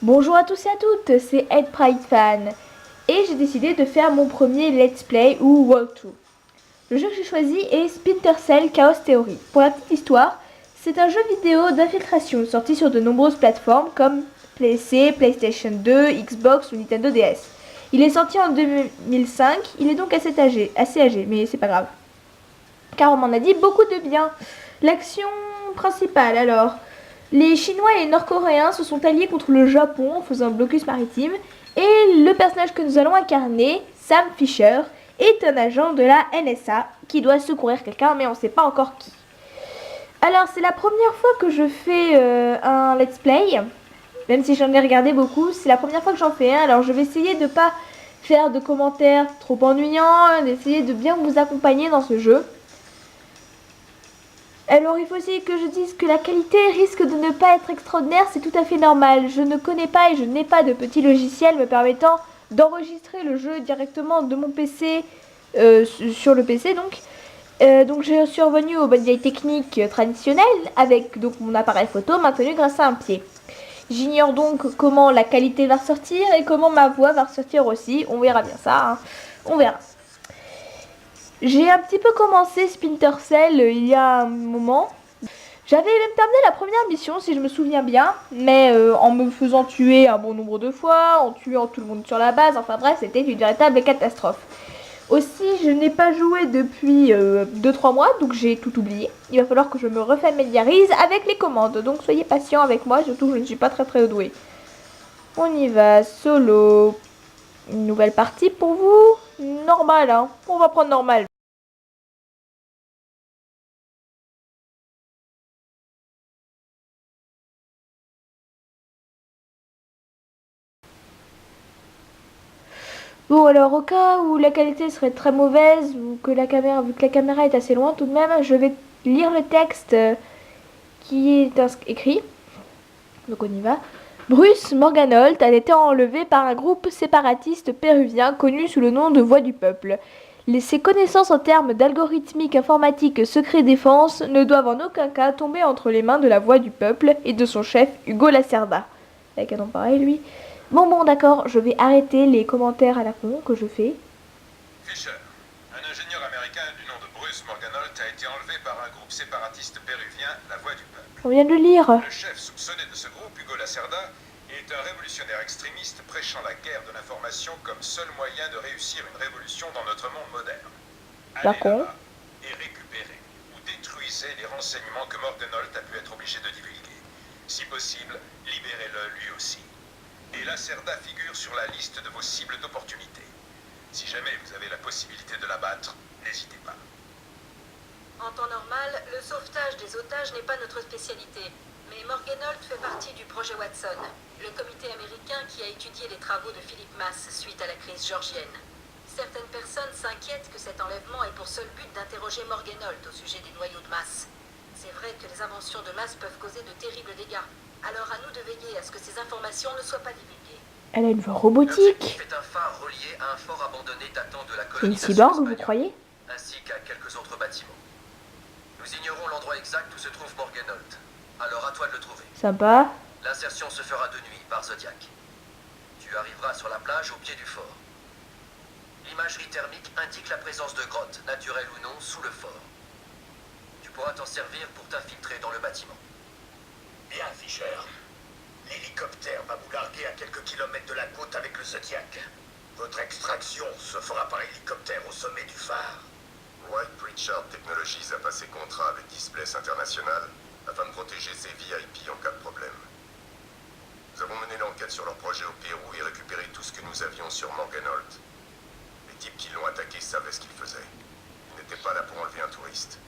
Bonjour à tous et à toutes, c'est Ed Pride Fan et j'ai décidé de faire mon premier let's play ou walkthrough. Le jeu que j'ai choisi est Splinter Cell Chaos Theory. Pour la petite histoire, c'est un jeu vidéo d'infiltration sorti sur de nombreuses plateformes comme PC, PlayStation 2, Xbox ou Nintendo DS. Il est sorti en 2005, il est donc assez âgé, mais c'est pas grave. Car on m'en a dit beaucoup de bien. L'action principale alors. Les Chinois et les Nord-Coréens se sont alliés contre le Japon en faisant un blocus maritime et le personnage que nous allons incarner, Sam Fisher, est un agent de la NSA qui doit secourir quelqu'un mais on ne sait pas encore qui. Alors c'est la première fois que je fais un let's play, même si j'en ai regardé beaucoup, c'est la première fois que j'en fais un, alors je vais essayer de ne pas faire de commentaires trop ennuyants, d'essayer de bien vous accompagner dans ce jeu. Alors il faut aussi que je dise que la qualité risque de ne pas être extraordinaire, c'est tout à fait normal. Je ne connais pas et je n'ai pas de petit logiciel me permettant d'enregistrer le jeu directement de mon PC sur le PC donc. Donc je suis revenu aux bonnes vieilles techniques traditionnelles avec donc mon appareil photo maintenu grâce à un pied. J'ignore donc comment la qualité va ressortir et comment ma voix va ressortir aussi. On verra bien ça, hein. On verra. J'ai un petit peu commencé Splinter Cell il y a un moment. J'avais même terminé la première mission si je me souviens bien, mais en me faisant tuer un bon nombre de fois, en tuant tout le monde sur la base, enfin bref, c'était une véritable catastrophe. Aussi, je n'ai pas joué depuis 2-3 mois, donc j'ai tout oublié. Il va falloir que je me refamiliarise avec les commandes, donc soyez patient avec moi, surtout je ne suis pas très douée. On y va, solo. Une nouvelle partie pour vous? Normal, hein, on va prendre normal. Bon alors au cas où la qualité serait très mauvaise ou que la caméra, vu que la caméra est assez loin tout de même, je vais lire le texte qui est écrit. Donc on y va. Bruce Morgenholt a été enlevé par un groupe séparatiste péruvien connu sous le nom de Voix du Peuple. Ses connaissances en termes d'algorithmique informatique secret défense ne doivent en aucun cas tomber entre les mains de la Voix du Peuple et de son chef Hugo Lacerda. Avec un nom pareil lui. Bon d'accord, je vais arrêter les commentaires à la con que je fais. Fisher, un ingénieur américain du nom de Bruce Morgenholt a été enlevé par un groupe séparatiste péruvien, la Voix du Peuple. On vient de le lire. Le chef soupçonné de ce groupe, Hugo Lacerda, est un révolutionnaire extrémiste prêchant la guerre de l'information comme seul moyen de réussir une révolution dans notre monde moderne. Allez là-bas et récupérez ou détruisez les renseignements que Morgenholt a pu être obligé de divulguer. Si possible, libérez-le lui aussi. Et Lacerda figure sur la liste de vos cibles d'opportunité. Si jamais vous avez la possibilité de l'abattre, n'hésitez pas. En temps normal, le sauvetage des otages n'est pas notre spécialité. Mais Morgenholt fait partie du projet Watson, le comité américain qui a étudié les travaux de Philip Mass suite à la crise georgienne. Certaines personnes s'inquiètent que cet enlèvement ait pour seul but d'interroger Morgenholt au sujet des noyaux de masse. C'est vrai que les inventions de masse peuvent causer de terribles dégâts. Alors à nous de veiller à ce que ces informations ne soient pas divulguées. Elle a une voix robotique. C'est un phare relié à un fort abandonné datant de la C'est une colonisation cyborg, vous espagnole, croyez? ainsi qu'à quelques autres bâtiments. Nous ignorons l'endroit exact où se trouve Morgenholt. Alors à toi de le trouver. Sympa. L'insertion se fera de nuit par Zodiac. Tu arriveras sur la plage au pied du fort. L'imagerie thermique indique la présence de grottes, naturelles ou non, sous le fort. Tu pourras t'en servir pour t'infiltrer dans le bâtiment. Bien, Fisher. L'hélicoptère va vous larguer à quelques kilomètres de la côte avec le Zodiac. Votre extraction se fera par hélicoptère au sommet du phare. White Pritchard Technologies a passé contrat avec Displays International afin de protéger ses VIP en cas de problème. Nous avons mené l'enquête sur leur projet au Pérou et récupéré tout ce que nous avions sur Morgenholt. Les types qui l'ont attaqué savaient ce qu'ils faisaient. Ils n'étaient pas là pour enlever un touriste.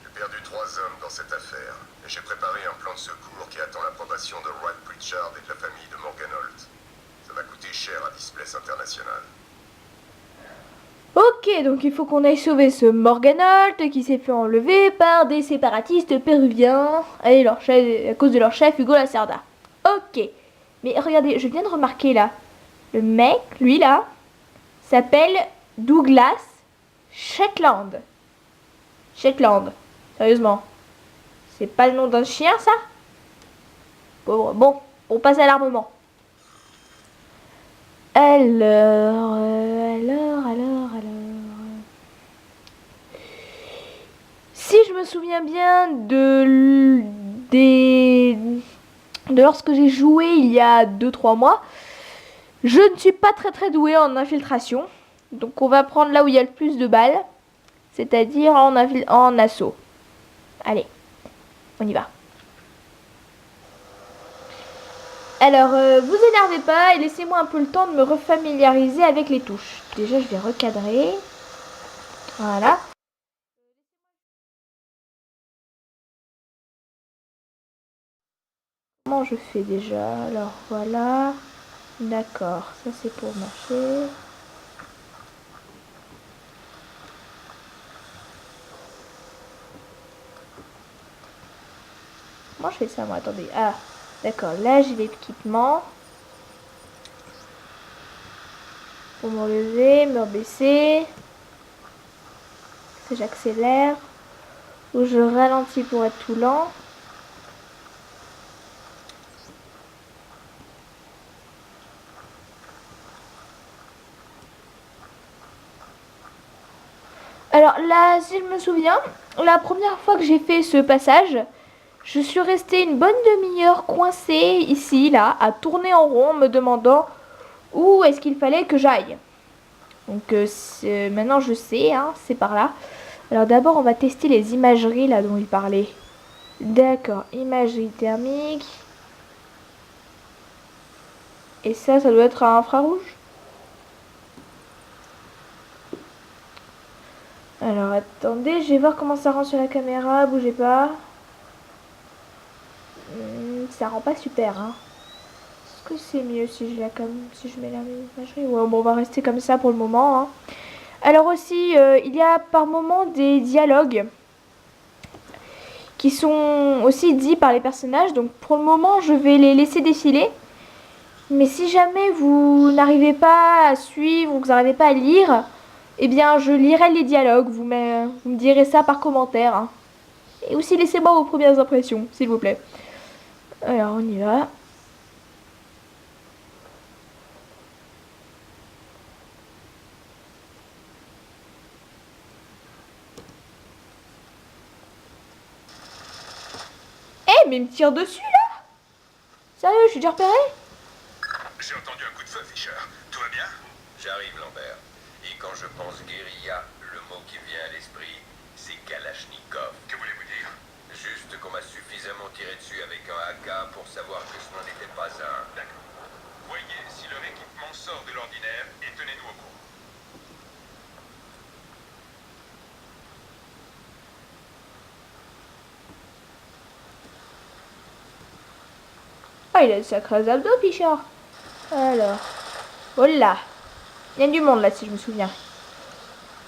J'ai perdu 3 hommes dans cette affaire, et j'ai préparé un plan de secours qui attend l'approbation de White Pritchard et de la famille de Morgenholt. Ça va coûter cher à Displays International. Ok, donc il faut qu'on aille sauver ce Morgenholt qui s'est fait enlever par des séparatistes péruviens et leur chef, à cause de leur chef Hugo Lacerda. Ok, mais regardez, je viens de remarquer là, le mec, lui là, s'appelle Douglas Shetland. Shetland, sérieusement, c'est pas le nom d'un chien ça? Pauvre. Bon, on passe à l'armement. Alors. Si je me souviens bien de lorsque j'ai joué il y a 2-3 mois, je ne suis pas très douée en infiltration. Donc on va prendre là où il y a le plus de balles, c'est-à-dire en assaut. Allez, on y va. Alors, vous énervez pas et laissez-moi un peu le temps de me refamiliariser avec les touches. Déjà, je vais recadrer. Voilà. Comment je fais déjà? Alors, voilà. D'accord, ça c'est pour marcher. Comment je fais ça, moi? Attendez. Ah, d'accord, là j'ai l'équipement. Pour me relever, me rebaisser. Si j'accélère. Ou je ralentis pour être tout lent. Alors là, si je me souviens, la première fois que j'ai fait ce passage, je suis restée une bonne demi-heure coincée ici, là, à tourner en rond, me demandant où est-ce qu'il fallait que j'aille. Donc maintenant je sais, hein, c'est par là. Alors d'abord on va tester les imageries là dont il parlait. D'accord, imagerie thermique. Et ça doit être à infrarouge. Alors attendez, je vais voir comment ça rend sur la caméra, bougez pas. Ça rend pas super, hein. Est-ce que c'est mieux si je mets la même imagerie? Ouais, bon, on va rester comme ça pour le moment, hein. Alors aussi, il y a par moment des dialogues qui sont aussi dits par les personnages. Donc pour le moment, je vais les laisser défiler. Mais si jamais vous n'arrivez pas à suivre ou que vous n'arrivez pas à lire, eh bien je lirai les dialogues. Vous me direz ça par commentaire, hein. Et aussi laissez-moi vos premières impressions, s'il vous plaît. Alors on y va. Eh, mais il me tire dessus là! Sérieux, je suis déjà repéré? J'ai entendu un coup de feu, Fisher. Tout va bien? J'arrive, Lambert. Et quand je pense guérilla, le mot qui me vient à l'esprit, c'est Kalachnikov. Que voulez-vous dire? Juste qu'on m'a suffisamment tiré dessus avec un AK pour savoir que ce n'en était pas un. D'accord. Voyez si leur équipement sort de l'ordinaire et tenez-nous au courant. Ah, il a de sacrés abdos, Fischer. Alors. Oh là. Il y a du monde là, si je me souviens.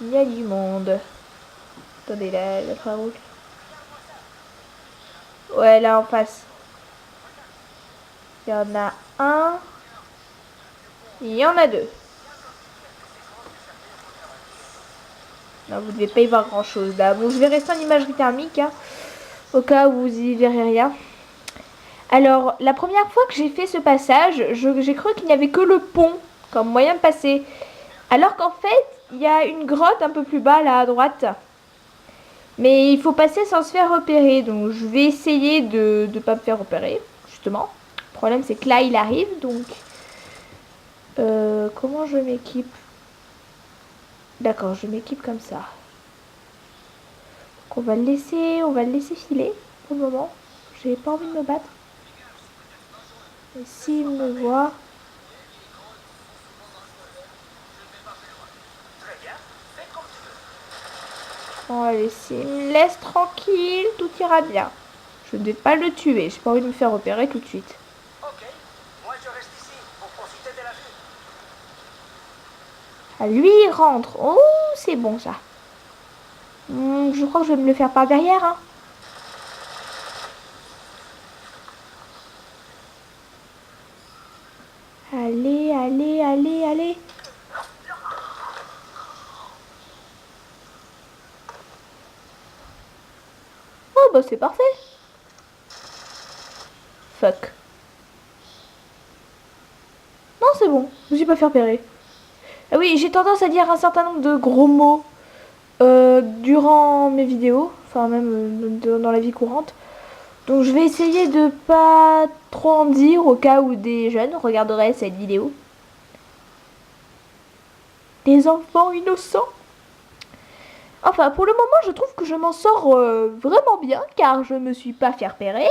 Il y a du monde. Attendez, la infrarouge. Ouais, là en face. Il y en a un. Il y en a deux. Non, vous ne devez pas y voir grand chose là. Bon, je vais rester en imagerie thermique, hein, au cas où vous y verrez rien. Alors, la première fois que j'ai fait ce passage, j'ai cru qu'il n'y avait que le pont comme moyen de passer. Alors qu'en fait, il y a une grotte un peu plus bas là à droite. Mais il faut passer sans se faire repérer. Donc je vais essayer de ne pas me faire repérer, justement. Le problème c'est que là il arrive, donc... comment je m'équipe? D'accord, je m'équipe comme ça. Donc on va le laisser filer pour le moment. J'ai pas envie de me battre. Et s'il me voit... Bon, allez, s'il me laisse tranquille, tout ira bien. Je ne vais pas le tuer, j'ai pas envie de me faire repérer tout de suite. Ok, moi je reste ici pour profiter de la vue. Ah, lui, il rentre. Oh, c'est bon ça. Je crois que je vais me le faire par derrière, hein. Allez. Oh, bah c'est parfait. Fuck. Non, c'est bon. me suis pas fait repérer. Ah oui, j'ai tendance à dire un certain nombre de gros mots durant mes vidéos, enfin même dans la vie courante. Donc je vais essayer de pas trop en dire au cas où des jeunes regarderaient cette vidéo. Des enfants innocents. Enfin, pour le moment, je trouve que je m'en sors vraiment bien, car je me suis pas fait repérer.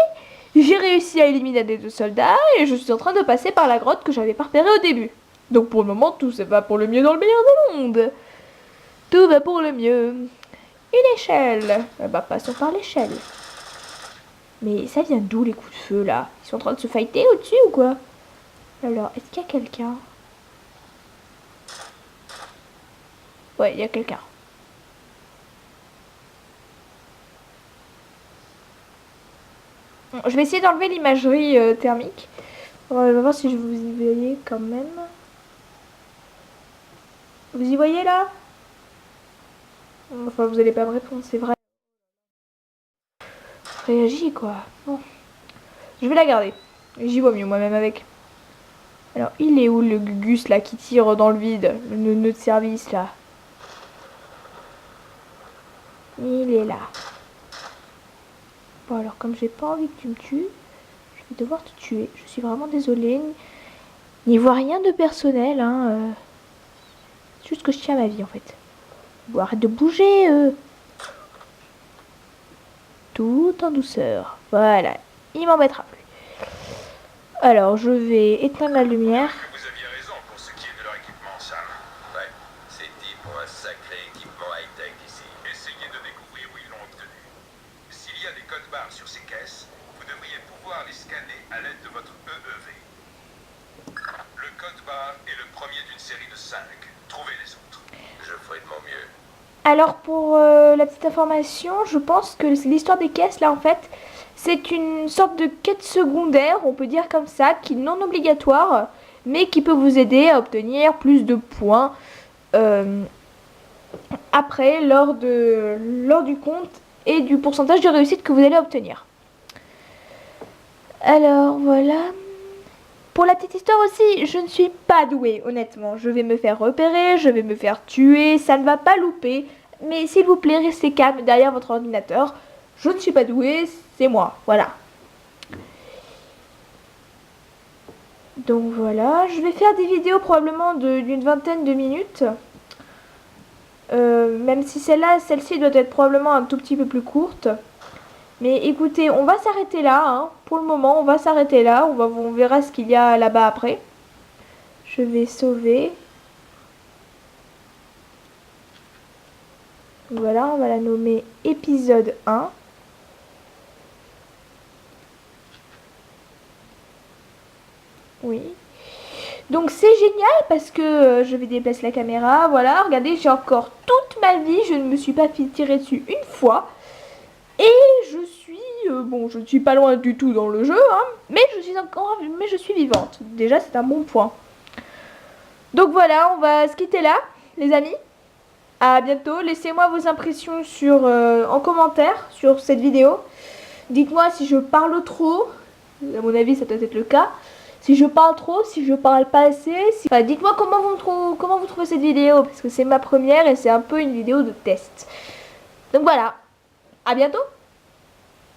J'ai réussi à éliminer des 2 soldats, et je suis en train de passer par la grotte que j'avais pas repérée au début. Donc pour le moment, tout ça va pour le mieux dans le meilleur des mondes. Tout va pour le mieux. Une échelle. Bah, passons par l'échelle. Mais ça vient d'où les coups de feu, là? Ils sont en train de se fighter au-dessus, ou quoi? Alors, est-ce qu'il y a quelqu'un? Ouais, il y a quelqu'un. Je vais essayer d'enlever l'imagerie thermique. On va voir si je vous y voyez quand même. Vous y voyez là? Enfin, vous allez pas me répondre, c'est vrai. Réagis quoi. Bon. Je vais la garder. J'y vois mieux moi-même avec. Alors, il est où le Gugus là qui tire dans le vide? Le nœud de service là. Il est là. Bon alors comme j'ai pas envie que tu me tues, je vais devoir te tuer. Je suis vraiment désolée. N'y vois rien de personnel, hein. C'est juste que je tiens à ma vie en fait. Bon, arrête de bouger. Tout en douceur. Voilà. Il m'embêtera plus. Alors je vais éteindre la lumière. Vous aviez raison pour ce qui est de leur équipement, Sam. Ouais, ces types ont un sacré équipement high-tech ici. Essayez de découvrir où ils l'ont obtenu. S'il y a des codes barres sur ces caisses, vous devriez pouvoir les scanner à l'aide de votre EEV. Le code barre est le premier d'une série de 5. Trouvez les autres. Je ferai de mon mieux. Alors pour la petite information, je pense que l'histoire des caisses là en fait, c'est une sorte de quête secondaire, on peut dire comme ça, qui est non obligatoire, mais qui peut vous aider à obtenir plus de points après lors du compte et du pourcentage de réussite que vous allez obtenir. Alors voilà. Pour la petite histoire aussi, je ne suis pas douée, honnêtement. Je vais me faire repérer, je vais me faire tuer, ça ne va pas louper. Mais s'il vous plaît, restez calme derrière votre ordinateur. Je ne suis pas douée, c'est moi, voilà. Donc voilà, je vais faire des vidéos probablement d'une vingtaine de minutes. Même si celle-ci doit être probablement un tout petit peu plus courte. Mais écoutez, on va s'arrêter là, hein. Pour le moment, on va s'arrêter là. On verra ce qu'il y a là-bas après. Je vais sauver. Voilà, on va la nommer épisode 1. Oui. Donc c'est génial parce que je vais déplacer la caméra. Voilà, regardez, j'ai encore toute ma vie. Je ne me suis pas fait tirer dessus une fois. Et je suis, bon, je ne suis pas loin du tout dans le jeu, hein, mais je suis vivante. Déjà, c'est un bon point. Donc voilà, on va se quitter là, les amis. À bientôt. Laissez-moi vos impressions en commentaire sur cette vidéo. Dites-moi si je parle trop. À mon avis, ça doit être le cas. Si je parle trop, si je parle pas assez. Enfin, dites-moi comment vous trouvez cette vidéo, parce que c'est ma première et c'est un peu une vidéo de test. Donc voilà. À bientôt!